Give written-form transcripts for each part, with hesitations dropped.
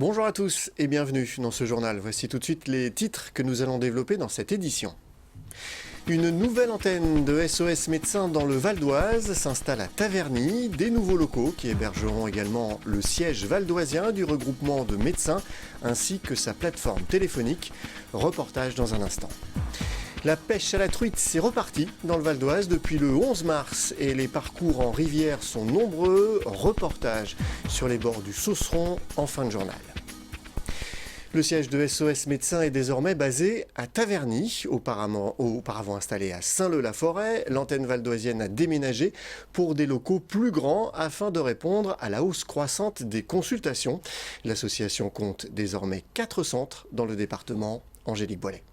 Bonjour à tous et bienvenue dans ce journal. Voici tout de suite les titres que nous allons développer dans cette édition. Une nouvelle antenne de SOS Médecins dans le Val d'Oise s'installe à Taverny. Des nouveaux locaux qui hébergeront également le siège valdoisien du regroupement de médecins ainsi que sa plateforme téléphonique. Reportage dans un instant. La pêche à la truite, c'est reparti dans le Val d'Oise depuis le 11 mars et les parcours en rivière sont nombreux. Reportage sur les bords du Sausseron en fin de journal. Le siège de SOS Médecins est désormais basé à Taverny, auparavant installé à Saint-Leu-la-Forêt. L'antenne valdoisienne a déménagé pour des locaux plus grands afin de répondre à la hausse croissante des consultations. L'association compte désormais 4 centres dans le département. Angélique Boilet.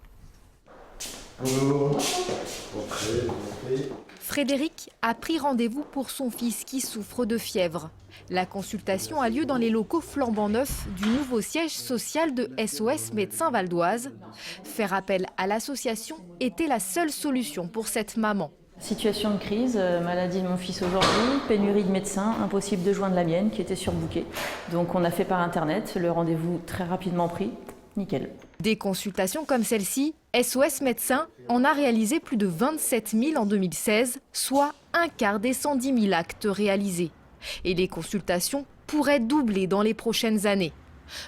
Frédéric a pris rendez-vous pour son fils qui souffre de fièvre. La consultation a lieu dans les locaux flambant neufs du nouveau siège social de SOS Médecins Val d'Oise. Faire appel à l'association était la seule solution pour cette maman. Situation de crise, maladie de mon fils aujourd'hui, pénurie de médecins, impossible de joindre la mienne qui était surbookée. Donc on a fait par internet, le rendez-vous très rapidement pris, nickel. Des consultations comme celle-ci, SOS Médecins en a réalisé plus de 27 000 en 2016, soit un quart des 110 000 actes réalisés. Et les consultations pourraient doubler dans les prochaines années.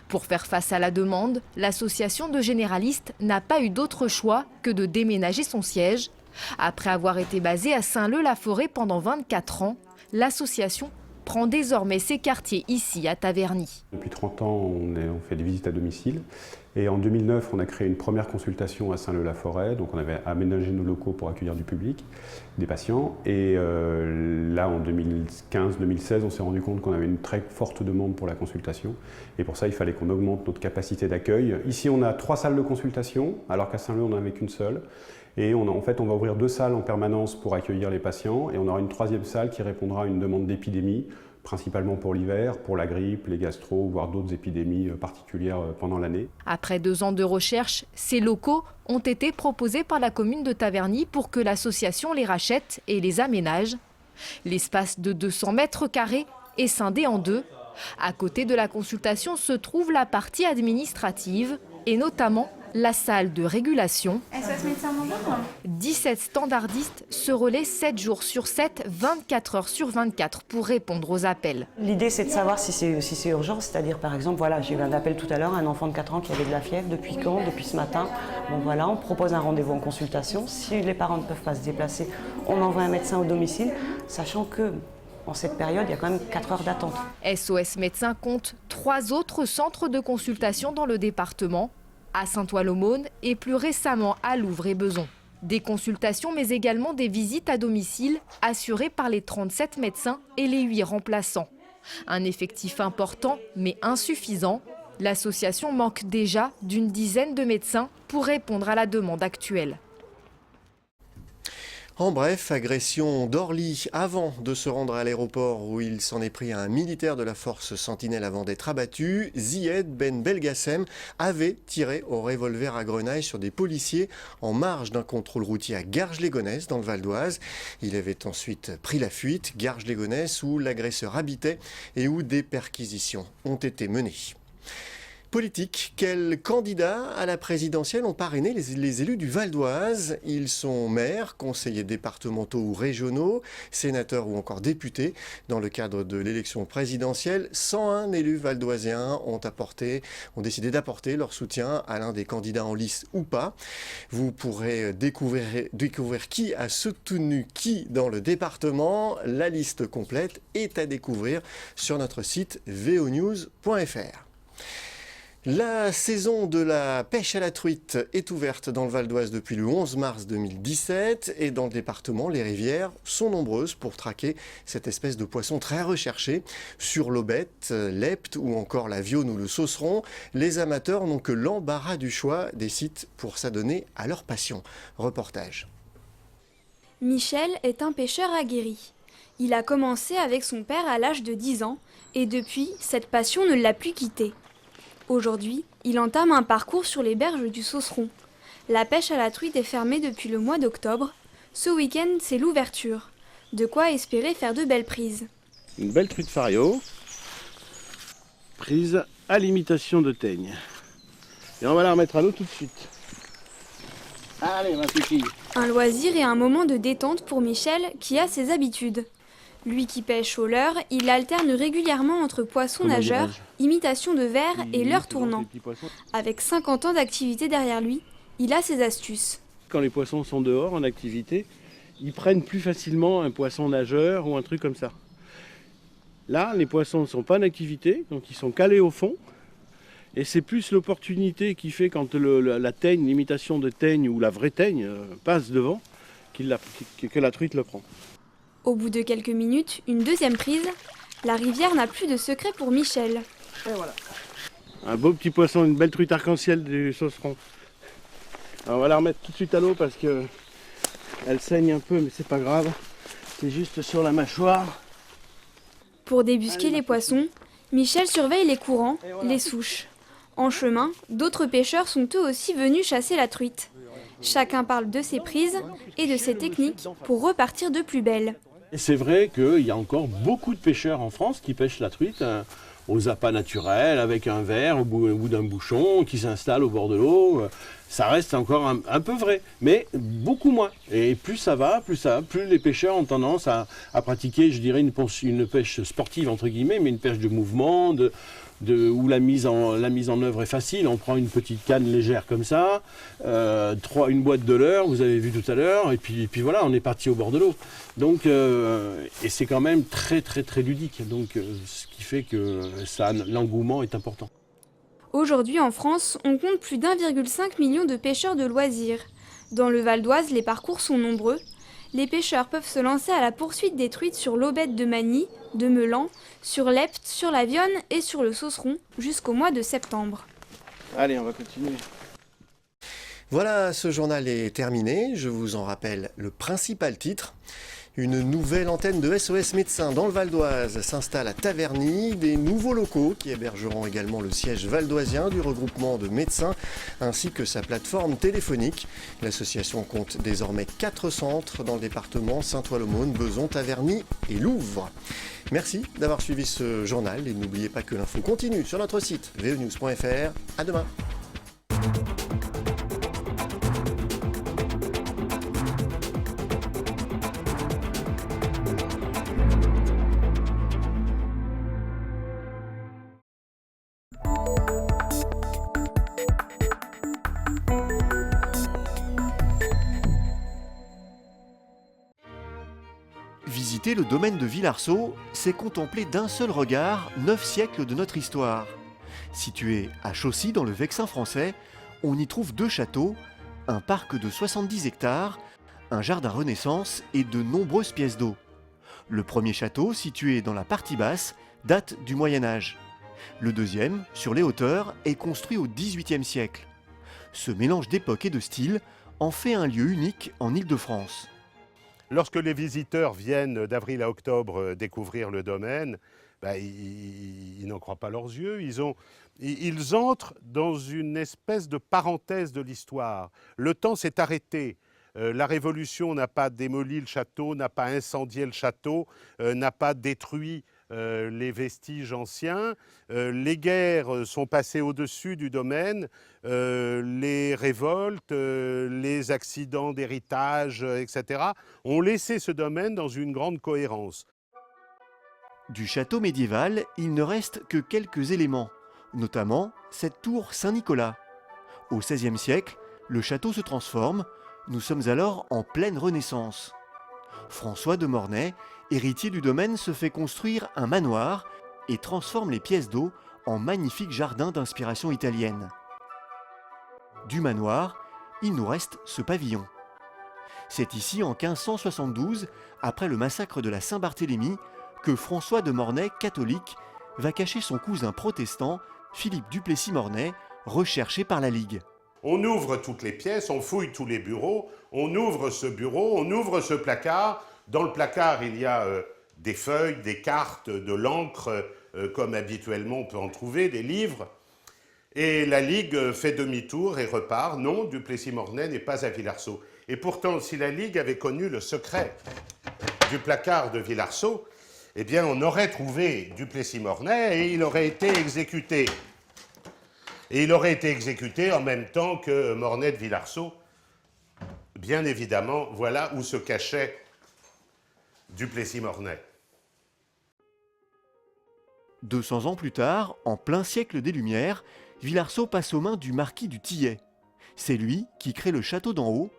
Pour faire face à la demande, l'association de généralistes n'a pas eu d'autre choix que de déménager son siège. Après avoir été basée à Saint-Leu-la-Forêt pendant 24 ans, l'association prend désormais ses quartiers ici à Taverny. Depuis 30 ans, on fait des visites à domicile. Et en 2009, on a créé une première consultation à Saint-Leu-la-Forêt. Donc on avait aménagé nos locaux pour accueillir du public, des patients. Et là, en 2015-2016, on s'est rendu compte qu'on avait une très forte demande pour la consultation. Et pour ça, il fallait qu'on augmente notre capacité d'accueil. Ici, on a 3 salles de consultation, alors qu'à Saint-Leu, on n'en avait qu'une seule. Et en fait, on va ouvrir 2 salles en permanence pour accueillir les patients. Et on aura une 3e salle qui répondra à une demande d'épidémie, principalement pour l'hiver, pour la grippe, les gastro, voire d'autres épidémies particulières pendant l'année. Après 2 ans de recherche, ces locaux ont été proposés par la commune de Taverny pour que l'association les rachète et les aménage. L'espace de 200 mètres carrés est scindé en 2. À côté de la consultation se trouve la partie administrative et notamment la salle de régulation. SOS Médecins, bonjour. 17 standardistes se relaient 7 jours sur 7, 24 heures sur 24 pour répondre aux appels. L'idée, c'est de savoir si c'est urgent, c'est-à-dire par exemple, voilà, j'ai eu un appel tout à l'heure, un enfant de 4 ans qui avait de la fièvre, depuis quand? Depuis ce matin. Bon voilà, on propose un rendez-vous en consultation. Si les parents ne peuvent pas se déplacer, on envoie un médecin au domicile, sachant que en cette période, il y a quand même 4 heures d'attente. SOS Médecins compte 3 autres centres de consultation dans le département, à Saint-Ouen-l'Aumône et plus récemment à Louvre et Beson. Des consultations mais également des visites à domicile assurées par les 37 médecins et les 8 remplaçants. Un effectif important mais insuffisant. L'association manque déjà d'une dizaine de médecins pour répondre à la demande actuelle. En bref, agression d'Orly avant de se rendre à l'aéroport où il s'en est pris à un militaire de la force Sentinelle avant d'être abattu. Zied Ben Belgassem avait tiré au revolver à grenaille sur des policiers en marge d'un contrôle routier à Garges-les-Gonesse dans le Val d'Oise. Il avait ensuite pris la fuite, Garges-les-Gonesse où l'agresseur habitait et où des perquisitions ont été menées. Politique, quels candidats à la présidentielle ont parrainé les élus du Val d'Oise? Ils sont maires, conseillers départementaux ou régionaux, sénateurs ou encore députés. Dans le cadre de l'élection présidentielle, 101 élus valdoisiens ont décidé d'apporter leur soutien à l'un des candidats en lice ou pas. Vous pourrez découvrir qui a soutenu qui dans le département. La liste complète est à découvrir sur notre site vonews.fr. La saison de la pêche à la truite est ouverte dans le Val d'Oise depuis le 11 mars 2017 et dans le département, les rivières sont nombreuses pour traquer cette espèce de poisson très recherché. Sur l'Aubette, l'Epte ou encore la Viosne ou le Sausseron, les amateurs n'ont que l'embarras du choix des sites pour s'adonner à leur passion. Reportage. Michel est un pêcheur aguerri. Il a commencé avec son père à l'âge de 10 ans et depuis, cette passion ne l'a plus quitté. Aujourd'hui, il entame un parcours sur les berges du Sausseron. La pêche à la truite est fermée depuis le mois d'octobre. Ce week-end, c'est l'ouverture. De quoi espérer faire de belles prises. Une belle truite fario, prise à l'imitation de teigne. Et on va la remettre à l'eau tout de suite. Allez, ma petite fille. Un loisir et un moment de détente pour Michel qui a ses habitudes. Lui qui pêche au leurre, il alterne régulièrement entre poissons nageurs, imitation de vers et leurre tournant. Avec 50 ans d'activité derrière lui, il a ses astuces. Quand les poissons sont dehors en activité, ils prennent plus facilement un poisson nageur ou un truc comme ça. Là, les poissons ne sont pas en activité, donc ils sont calés au fond. Et c'est plus l'opportunité qui fait quand la teigne, l'imitation de teigne ou la vraie teigne passe devant, que la truite le prend. Au bout de quelques minutes, une deuxième prise, la rivière n'a plus de secret pour Michel. Et voilà. Un beau petit poisson, une belle truite arc-en-ciel du sauceron. Alors on va la remettre tout de suite à l'eau parce que elle saigne un peu, mais c'est pas grave. C'est juste sur la mâchoire. Pour débusquer les poissons, Michel surveille les courants, les souches. En chemin, d'autres pêcheurs sont eux aussi venus chasser la truite. Chacun parle de ses prises et de ses techniques pour repartir de plus belle. Et c'est vrai qu'il y a encore beaucoup de pêcheurs en France qui pêchent la truite aux appâts naturels, avec un verre au bout d'un bouchon, qui s'installe au bord de l'eau. Ça reste encore un peu vrai, mais beaucoup moins. Et plus ça va, plus les pêcheurs ont tendance à pratiquer, je dirais, une pêche sportive, entre guillemets, mais une pêche de mouvement, où la mise en œuvre est facile. On prend une petite canne légère comme ça, une boîte de leurre, vous avez vu tout à l'heure, et puis voilà, on est parti au bord de l'eau. Donc, et c'est quand même très très très ludique, donc ce qui fait que l'engouement est important. Aujourd'hui en France, on compte plus d'1,5 million de pêcheurs de loisirs. Dans le Val d'Oise, les parcours sont nombreux. Les pêcheurs peuvent se lancer à la poursuite des truites sur l'Aubette de Magny, de Meulan, sur l'Epte, sur la Vionne et sur le Sauceron jusqu'au mois de septembre. Allez, on va continuer. Voilà, ce journal est terminé. Je vous en rappelle le principal titre. Une nouvelle antenne de SOS Médecins dans le Val d'Oise s'installe à Taverny. Des nouveaux locaux qui hébergeront également le siège valdoisien du regroupement de médecins ainsi que sa plateforme téléphonique. L'association compte désormais 4 centres dans le département Saint-Ouen-l'Aumône, Bezons, Taverny et Louvre. Merci d'avoir suivi ce journal et n'oubliez pas que l'info continue sur notre site venews.fr. À demain. Visiter le domaine de Villarceau, c'est contempler d'un seul regard 9 siècles de notre histoire. Situé à Chaussy, dans le Vexin français, on y trouve 2 châteaux, un parc de 70 hectares, un jardin Renaissance et de nombreuses pièces d'eau. Le premier château, situé dans la partie basse, date du Moyen-Âge. Le deuxième, sur les hauteurs, est construit au XVIIIe siècle. Ce mélange d'époque et de style en fait un lieu unique en Île-de-France. Lorsque les visiteurs viennent d'avril à octobre découvrir le domaine, ils n'en croient pas leurs yeux. Ils entrent dans une espèce de parenthèse de l'histoire. Le temps s'est arrêté. La Révolution n'a pas démoli le château, n'a pas incendié le château, n'a pas détruit les vestiges anciens. Les guerres sont passées au-dessus du domaine, les révoltes, les accidents d'héritage, etc. ont laissé ce domaine dans une grande cohérence. Du château médiéval, il ne reste que quelques éléments, notamment cette tour Saint-Nicolas. Au XVIe siècle, le château se transforme. Nous sommes alors en pleine Renaissance. François de Mornay, héritier du domaine, se fait construire un manoir et transforme les pièces d'eau en magnifiques jardins d'inspiration italienne. Du manoir, il nous reste ce pavillon. C'est ici, en 1572, après le massacre de la Saint-Barthélemy, que François de Mornay, catholique, va cacher son cousin protestant, Philippe Duplessis-Mornay, recherché par la Ligue. On ouvre toutes les pièces, on fouille tous les bureaux, on ouvre ce bureau, on ouvre ce placard. Dans le placard, il y a des feuilles, des cartes, de l'encre, comme habituellement on peut en trouver, des livres. Et la Ligue fait demi-tour et repart. Non, Duplessis-Mornay n'est pas à Villarceau. Et pourtant, si la Ligue avait connu le secret du placard de Villarceau, eh bien, on aurait trouvé Duplessis-Mornay et il aurait été exécuté. Et il aurait été exécuté en même temps que Mornay de Villarceau. Bien évidemment, voilà où se cachait Duplessis-Mornay. 200 ans plus tard, en plein siècle des Lumières, Villarceau passe aux mains du marquis du Tillet. C'est lui qui crée le château d'en haut.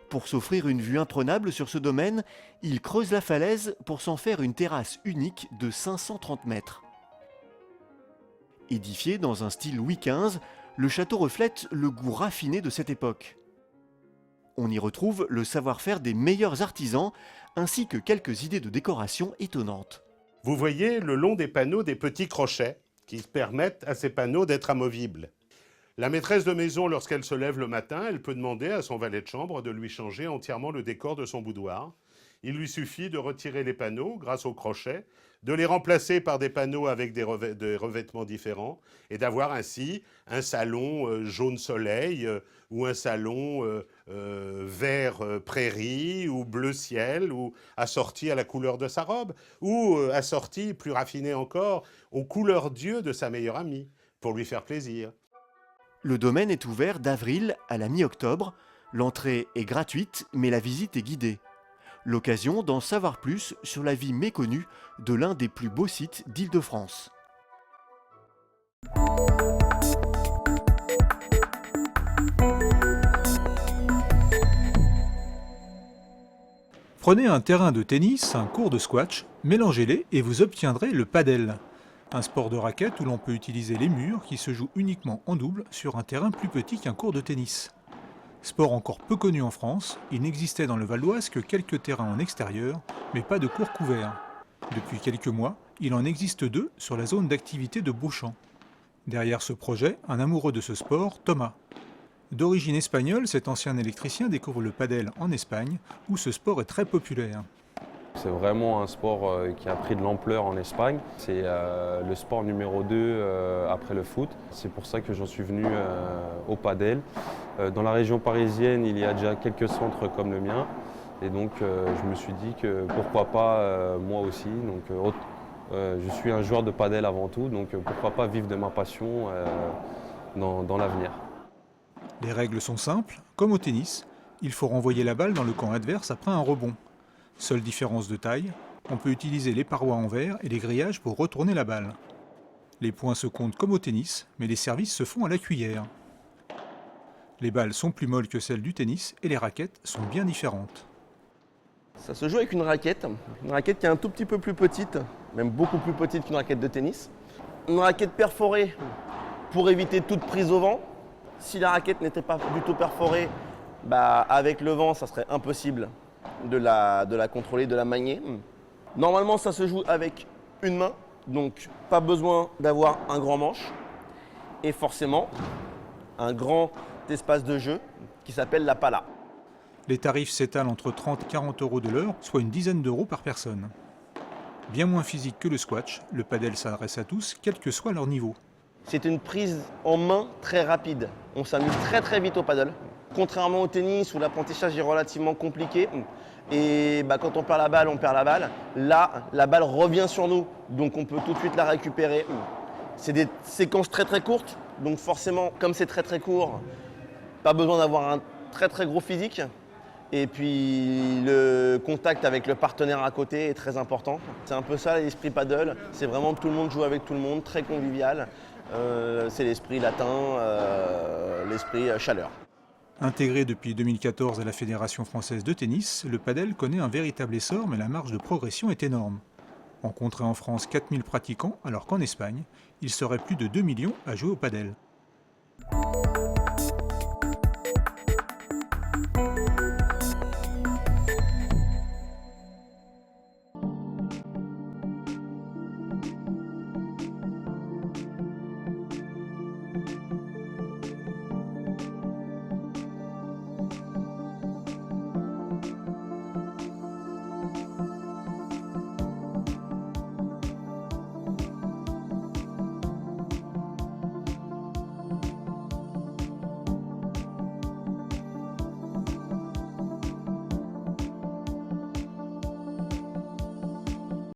Pour s'offrir une vue imprenable sur ce domaine, il creuse la falaise pour s'en faire une terrasse unique de 530 mètres. Édifié dans un style Louis XV, le château reflète le goût raffiné de cette époque. On y retrouve le savoir-faire des meilleurs artisans, ainsi que quelques idées de décoration étonnantes. Vous voyez le long des panneaux des petits crochets qui permettent à ces panneaux d'être amovibles. La maîtresse de maison, lorsqu'elle se lève le matin, elle peut demander à son valet de chambre de lui changer entièrement le décor de son boudoir. Il lui suffit de retirer les panneaux grâce aux crochets, de les remplacer par des panneaux avec des revêtements différents et d'avoir ainsi un salon jaune soleil ou un salon vert prairie ou bleu ciel ou assorti à la couleur de sa robe ou assorti, plus raffiné encore, aux couleurs d'yeux de sa meilleure amie pour lui faire plaisir. Le domaine est ouvert d'avril à la mi-octobre. L'entrée est gratuite, mais la visite est guidée. L'occasion d'en savoir plus sur la vie méconnue de l'un des plus beaux sites d'Île-de-France. Prenez un terrain de tennis, un court de squash, mélangez-les et vous obtiendrez le padel. Un sport de raquette où l'on peut utiliser les murs qui se jouent uniquement en double sur un terrain plus petit qu'un court de tennis. Sport encore peu connu en France, il n'existait dans le Val d'Oise que quelques terrains en extérieur, mais pas de cours couverts. Depuis quelques mois, il en existe 2 sur la zone d'activité de Beauchamp. Derrière ce projet, un amoureux de ce sport, Thomas. D'origine espagnole, cet ancien électricien découvre le padel en Espagne, où ce sport est très populaire. C'est vraiment un sport qui a pris de l'ampleur en Espagne. C'est le sport numéro 2 après le foot. C'est pour ça que j'en suis venu au padel. Dans la région parisienne, il y a déjà quelques centres comme le mien. Et donc je me suis dit que pourquoi pas moi aussi. Donc, je suis un joueur de padel avant tout, donc pourquoi pas vivre de ma passion dans l'avenir. Les règles sont simples, comme au tennis. Il faut renvoyer la balle dans le camp adverse après un rebond. Seule différence de taille, on peut utiliser les parois en verre et les grillages pour retourner la balle. Les points se comptent comme au tennis, mais les services se font à la cuillère. Les balles sont plus molles que celles du tennis et les raquettes sont bien différentes. Ça se joue avec une raquette qui est un tout petit peu plus petite, même beaucoup plus petite qu'une raquette de tennis. Une raquette perforée pour éviter toute prise au vent. Si la raquette n'était pas du tout perforée, avec le vent, ça serait impossible de la contrôler, de la manier. Normalement, ça se joue avec une main, donc pas besoin d'avoir un grand manche. Et forcément, un grand espace de jeu qui s'appelle la pala. Les tarifs s'étalent entre 30 et 40 euros de l'heure, soit une dizaine d'euros par personne. Bien moins physique que le squash, le padel s'adresse à tous, quel que soit leur niveau. C'est une prise en main très rapide. On s'amuse très très vite au paddle. Contrairement au tennis où l'apprentissage est relativement compliqué, et quand on perd la balle, on perd la balle. Là, la balle revient sur nous, donc on peut tout de suite la récupérer. C'est des séquences très très courtes, donc forcément, comme c'est très très court, pas besoin d'avoir un très très gros physique. Et puis le contact avec le partenaire à côté est très important. C'est un peu ça l'esprit paddle, c'est vraiment tout le monde joue avec tout le monde, très convivial. C'est l'esprit latin, l'esprit chaleur. Intégré depuis 2014 à la Fédération française de tennis, le padel connaît un véritable essor, mais la marge de progression est énorme. On compterait en France 4000 pratiquants, alors qu'en Espagne, il serait plus de 2 millions à jouer au padel.